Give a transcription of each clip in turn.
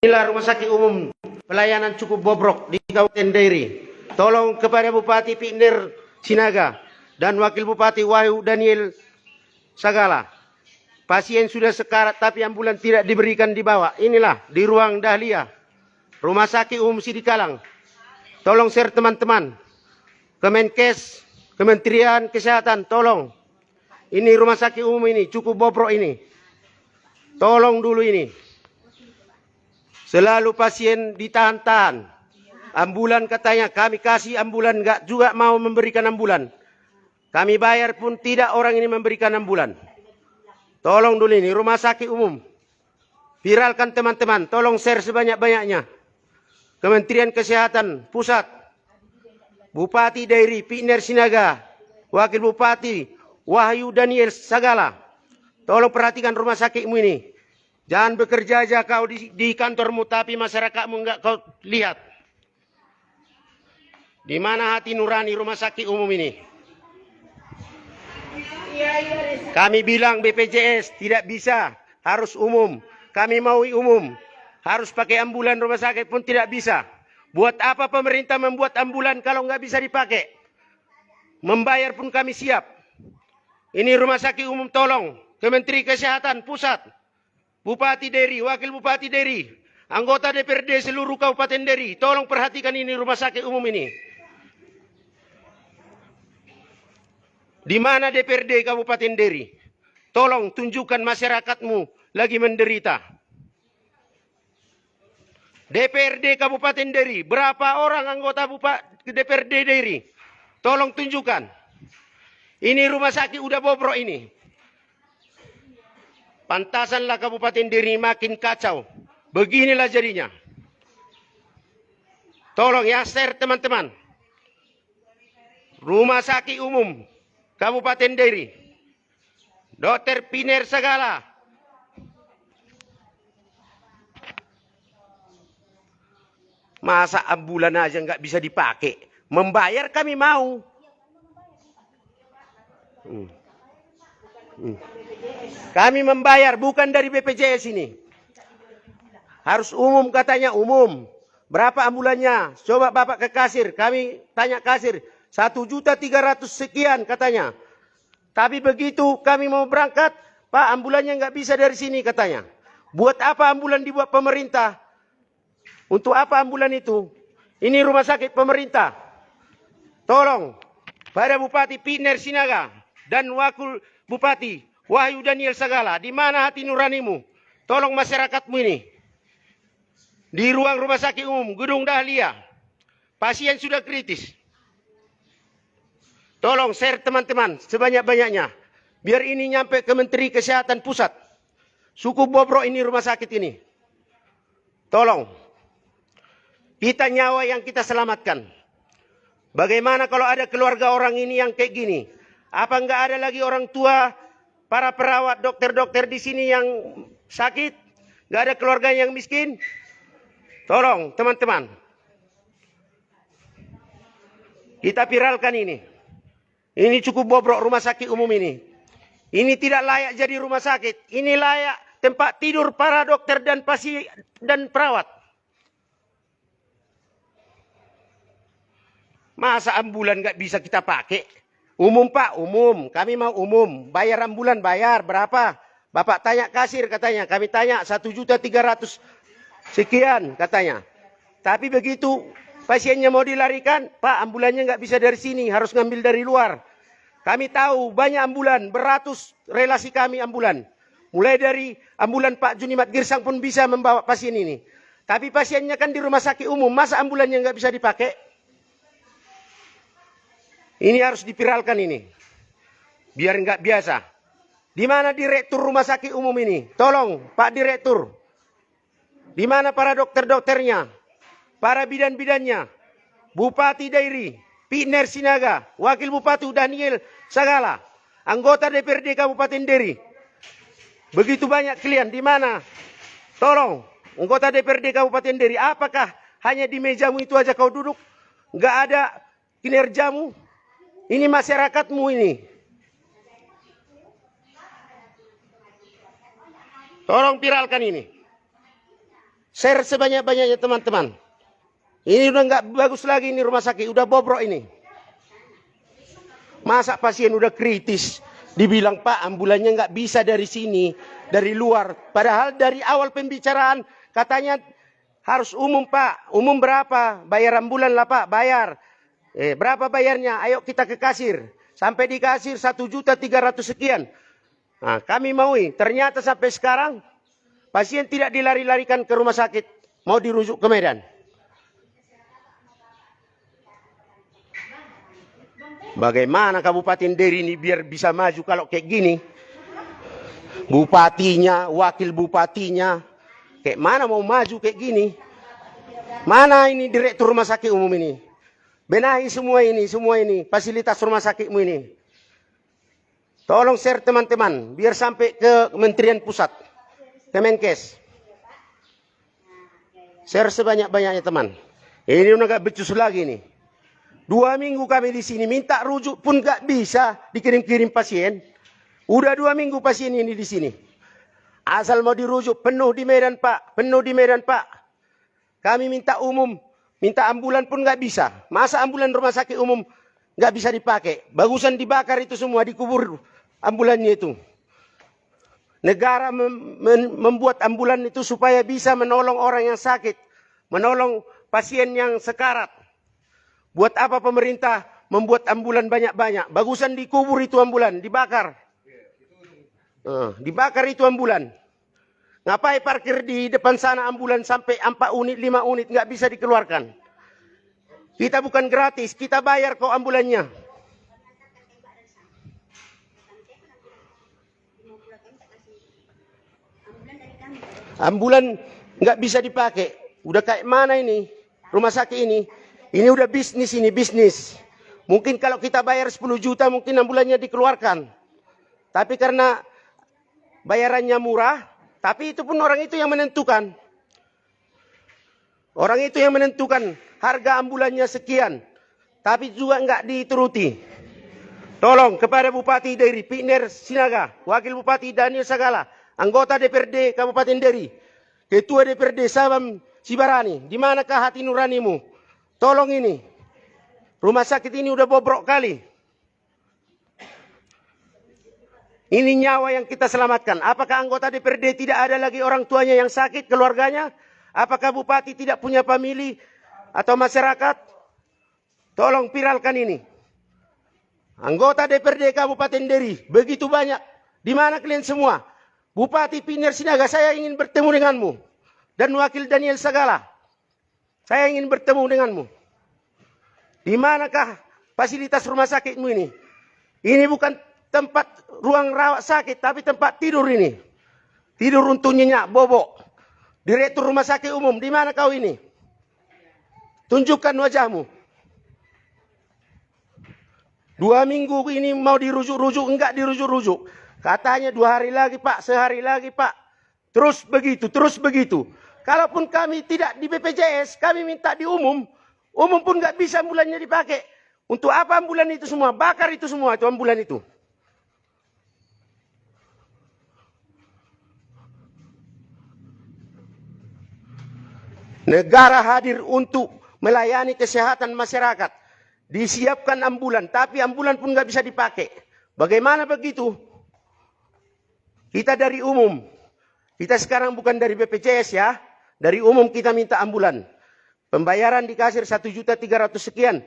Inilah rumah sakit umum pelayanan cukup bobrok di Kabupaten Dairi. Tolong kepada Bupati Pikner Sinaga dan Wakil Bupati Wahyu Daniel Sagala. Pasien sudah sekarat tapi ambulan tidak diberikan dibawa. Inilah di ruang Dahlia, Rumah Sakit Umum Sidikalang. Tolong share teman-teman. Kemenkes, Kementerian Kesehatan, tolong. Ini rumah sakit umum ini cukup bobrok ini. Tolong dulu ini. Selalu pasien ditahan-tahan. Ambulan katanya, kami kasih ambulan, enggak juga mau memberikan ambulan. Kami bayar pun tidak orang ini memberikan ambulan. Tolong dulu ini, rumah sakit umum. Viralkan teman-teman, tolong share sebanyak-banyaknya. Kementerian Kesehatan Pusat, Bupati Dairi Pikner Sinaga, Wakil Bupati Wahyu Daniel Sagala. Tolong perhatikan rumah sakitmu ini. Jangan bekerja aja kau di kantormu tapi masyarakatmu enggak kau lihat. Di mana hati nurani rumah sakit umum ini? Kami bilang BPJS tidak bisa, harus umum. Kami mau umum. Harus pakai ambulan rumah sakit pun tidak bisa. Buat apa pemerintah membuat ambulan kalau enggak bisa dipakai? Membayar pun kami siap. Ini rumah sakit umum tolong. Kementerian Kesehatan Pusat. Bupati Dairi, Wakil Bupati Dairi, anggota DPRD seluruh Kabupaten Dairi, tolong perhatikan ini rumah sakit umum ini. Di mana DPRD Kabupaten Dairi? Tolong tunjukkan masyarakatmu lagi menderita. DPRD Kabupaten Dairi, berapa orang anggota DPRD Dairi? Tolong tunjukkan. Ini rumah sakit udah bobrok ini. Pantasanlah Kabupaten Dairi makin kacau. Beginilah jadinya. Tolong ya share teman-teman. Rumah sakit umum Kabupaten Dairi. Dr. Pikner Sagala. Masa ambulan aja nggak bisa dipakai. Membayar kami mau. Kami membayar bukan dari BPJS ini. Harus umum katanya umum. Berapa ambulannya? Coba Bapak ke kasir. Kami tanya kasir. 1.300.000 sekian katanya. Tapi begitu kami mau berangkat, Pak ambulannya nggak bisa dari sini katanya. Buat apa ambulan dibuat pemerintah? Untuk apa ambulan itu? Ini rumah sakit pemerintah. Tolong pada Bupati Pikner Sinaga dan Wakil Bupati Wahyu Daniel Sagala, di mana hati nuranimu? Tolong masyarakatmu ini. Di ruang rumah sakit umum, Gedung Dahlia. Pasien sudah kritis. Tolong share teman-teman sebanyak-banyaknya. Biar ini nyampe ke Menteri Kesehatan Pusat. Suku bobrok ini rumah sakit ini. Tolong. Kita nyawa yang kita selamatkan. Bagaimana kalau ada keluarga orang ini yang kayak gini? Apa enggak ada lagi orang tua, para perawat, dokter-dokter di sini yang sakit? Enggak ada keluarga yang miskin? Tolong teman-teman. Kita viralkan ini. Ini cukup bobrok rumah sakit umum ini. Ini tidak layak jadi rumah sakit. Ini layak tempat tidur para dokter dan pasien dan perawat. Masa ambulan nggak bisa kita pakai? Umum Pak, umum. Kami mau umum. Bayar ambulan, bayar. Berapa? Bapak tanya kasir katanya. Kami tanya 1.300.000 sekian katanya. Tapi begitu pasiennya mau dilarikan, Pak ambulannya nggak bisa dari sini. Harus ngambil dari luar. Kami tahu banyak ambulan. Beratus relasi kami ambulan. Mulai dari ambulan Pak Junimat Girsang pun bisa membawa pasien ini. Tapi pasiennya kan di rumah sakit umum. Masa ambulannya nggak bisa dipakai? Ini harus dipiralkan ini. Biar nggak biasa. Di mana direktur rumah sakit umum ini? Tolong Pak Direktur. Di mana para dokter-dokternya? Para bidan-bidannya? Bupati Dairi, Pikner Sinaga, Wakil Bupati Daniel Sagala, anggota DPRD Kabupaten Dairi. Begitu banyak kalian. Di mana? Tolong. Anggota DPRD Kabupaten Dairi. Apakah hanya di mejamu itu aja kau duduk? Nggak ada kinerjamu? Ini masyarakatmu ini. Tolong viralkan ini. Share sebanyak-banyaknya teman-teman. Ini udah nggak bagus lagi ini rumah sakit, udah bobrok ini. Masa pasien udah kritis, dibilang Pak ambulannya nggak bisa dari sini, dari luar. Padahal dari awal pembicaraan katanya harus umum Pak. Umum berapa? Bayar ambulan lah Pak, bayar. Berapa bayarnya? Ayo kita ke kasir. Sampai di kasir 1.300.000 sekian. Nah, kami maui. Ternyata sampai sekarang pasien tidak dilari-larikan ke rumah sakit, mau dirujuk ke Medan. Bagaimana Kabupaten Deri ini biar bisa maju kalau kayak gini? Bupatinya, wakil bupatinya, kayak mana mau maju kayak gini? Mana ini direktur rumah sakit umum ini? Benahi semua ini, fasilitas rumah sakitmu ini. Tolong share teman-teman, biar sampai ke Kementerian Pusat, Kemenkes. Share sebanyak-banyaknya teman. Ini udah gak becus lagi nih. 2 minggu kami di sini, minta rujuk pun gak bisa dikirim-kirim pasien. Udah 2 minggu pasien ini di sini. Asal mau dirujuk, penuh di Medan Pak, penuh di Medan Pak. Kami minta umum, minta ambulan pun nggak bisa. Masa ambulan rumah sakit umum nggak bisa dipakai? Bagusan dibakar itu semua, dikubur ambulannya itu. Negara membuat ambulan itu supaya bisa menolong orang yang sakit, menolong pasien yang sekarat. Buat apa pemerintah membuat ambulan banyak-banyak? Bagusan dikubur itu ambulan, dibakar. Dibakar itu ambulan. Ngapain parkir di depan sana ambulan sampai 4 unit, 5 unit nggak bisa dikeluarkan? Kita bukan gratis, kita bayar kok ambulannya. Ambulan nggak bisa dipakai. Udah kayak mana ini rumah sakit ini? Ini udah bisnis ini, bisnis. Mungkin kalau kita bayar 10 juta mungkin ambulannya dikeluarkan. Tapi karena bayarannya murah, tapi itu pun orang itu yang menentukan. Orang itu yang menentukan harga ambulannya sekian. Tapi juga nggak dituruti. Tolong kepada Bupati Deri, Piner Sinaga, Wakil Bupati Daniel Sagala, anggota DPRD Kabupaten Deri, Ketua DPRD Sabam Sibarani, di manakah hati nuranimu? Tolong ini. Rumah sakit ini udah bobrok kali. Ini nyawa yang kita selamatkan. Apakah anggota DPRD tidak ada lagi orang tuanya yang sakit, keluarganya? Apakah Bupati tidak punya famili atau masyarakat? Tolong viralkan ini. Anggota DPRD Kabupaten Deri, begitu banyak. Di mana kalian semua? Bupati Piner Sinaga, saya ingin bertemu denganmu. Dan Wakil Daniel Sagala, saya ingin bertemu denganmu. Di manakah fasilitas rumah sakitmu ini? Ini bukan tempat ruang rawat sakit, tapi tempat tidur ini. Tidur untuk nyenyak, bobok. Direktur rumah sakit umum, di mana kau ini? Tunjukkan wajahmu. 2 minggu ini mau dirujuk-rujuk, enggak dirujuk-rujuk. Katanya 2 hari lagi Pak, sehari lagi Pak. Terus begitu, terus begitu. Kalaupun kami tidak di BPJS, kami minta di umum. Umum pun enggak bisa ambulannya dipakai. Untuk apa ambulan itu semua? Bakar itu semua, itu ambulan itu. Negara hadir untuk melayani kesehatan masyarakat. Disiapkan ambulan, tapi ambulan pun nggak bisa dipakai. Bagaimana begitu? Kita dari umum. Kita sekarang bukan dari BPJS ya. Dari umum kita minta ambulan. Pembayaran di kasir 1.300.000 sekian.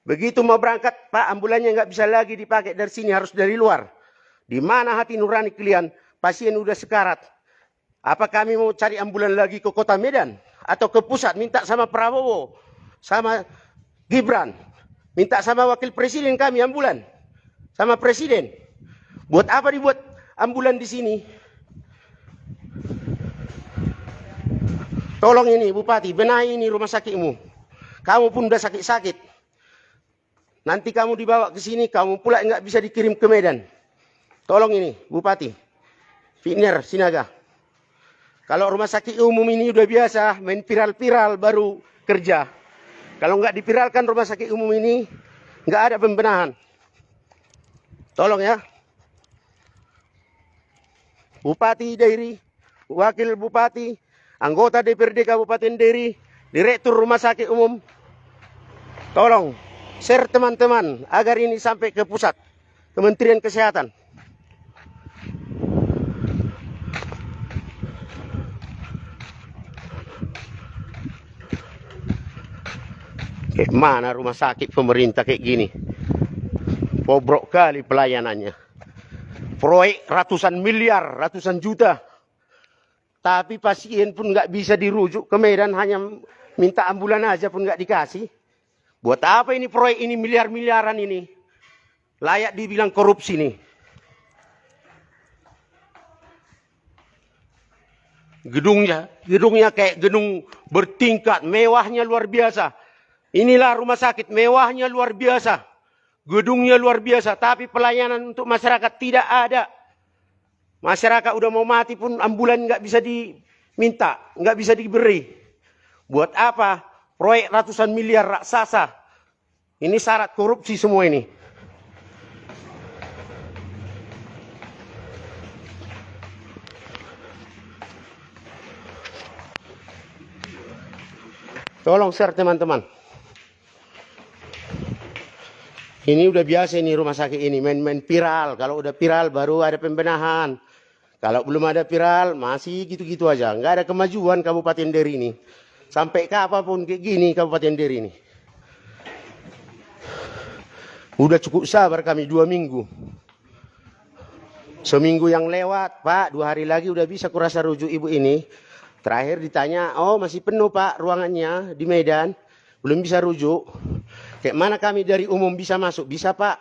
Begitu mau berangkat, Pak ambulannya nggak bisa lagi dipakai dari sini, harus dari luar. Di mana hati nurani kalian? Pasien udah sekarat. Apa kami mau cari ambulan lagi ke kota Medan? Atau ke pusat, minta sama Prabowo, sama Gibran, minta sama wakil presiden kami ambulan, sama presiden. Buat apa dibuat ambulan di sini? Tolong ini Bupati, benahi ini rumah sakitmu. Kamu pun udah sakit-sakit. Nanti kamu dibawa ke sini, kamu pula nggak bisa dikirim ke Medan. Tolong ini Bupati, Piner Sinaga. Kalau rumah sakit umum ini udah biasa, main viral-viral baru kerja. Kalau nggak dipiralkan rumah sakit umum ini, nggak ada pembenahan. Tolong ya. Bupati Dairi, Wakil Bupati, anggota DPRD Kabupaten Deri, Direktur Rumah Sakit Umum, tolong share teman-teman agar ini sampai ke pusat Kementerian Kesehatan. Kayak mana rumah sakit pemerintah kayak gini? Bobrok kali pelayanannya. Proyek ratusan miliar, ratusan juta. Tapi pasien pun nggak bisa dirujuk ke Medan, hanya minta ambulan aja pun nggak dikasih. Buat apa ini proyek ini miliar-miliaran ini? Layak dibilang korupsi nih. Gedungnya kayak gedung bertingkat, mewahnya luar biasa. Inilah rumah sakit, mewahnya luar biasa. Gedungnya luar biasa, tapi pelayanan untuk masyarakat tidak ada. Masyarakat udah mau mati pun ambulan nggak bisa diminta, nggak bisa diberi. Buat apa? Proyek ratusan miliar raksasa. Ini syarat korupsi semua ini. Tolong share teman-teman. Ini udah biasa ini rumah sakit ini, main-main viral. Kalau udah viral baru ada pembenahan. Kalau belum ada viral masih gitu-gitu aja. Nggak ada kemajuan Kabupaten Deri ini. Sampai kapanpun kayak gini Kabupaten Deri ini. Udah cukup sabar kami 2 minggu. Seminggu yang lewat, Pak, 2 hari lagi udah bisa kurasa rujuk ibu ini. Terakhir ditanya, oh masih penuh Pak ruangannya di Medan. Belum bisa rujuk. Kayak mana kami dari umum bisa masuk? Bisa Pak.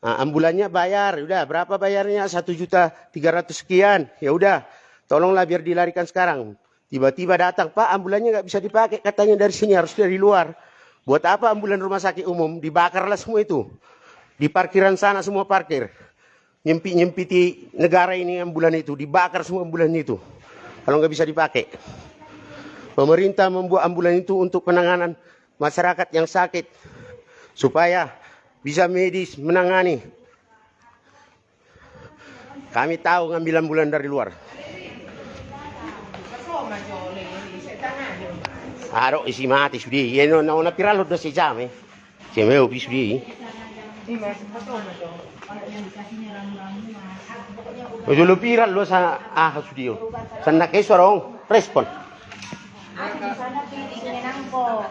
Nah, ambulannya bayar. Udah berapa bayarnya? 1.300.000 sekian. Ya udah, tolonglah biar dilarikan sekarang. Tiba-tiba datang, Pak ambulannya nggak bisa dipakai. Katanya dari sini harus dari luar. Buat apa ambulan rumah sakit umum? Dibakarlah semua itu. Di parkiran sana semua parkir. Nyempiti negara ini ambulan itu. Dibakar semua ambulan itu. Kalau nggak bisa dipakai. Pemerintah membuat ambulan itu untuk penanganan masyarakat yang sakit. Supaya bisa medis menangani. Kami tahu ngambil ambulan dari luar. Aro isi mati sudi. Ya no na piral do si jam eh. Si meu sudi. Ojo lo piral lo sa sudi. Sana ke sorong respon. Aku di sana pilih nangko.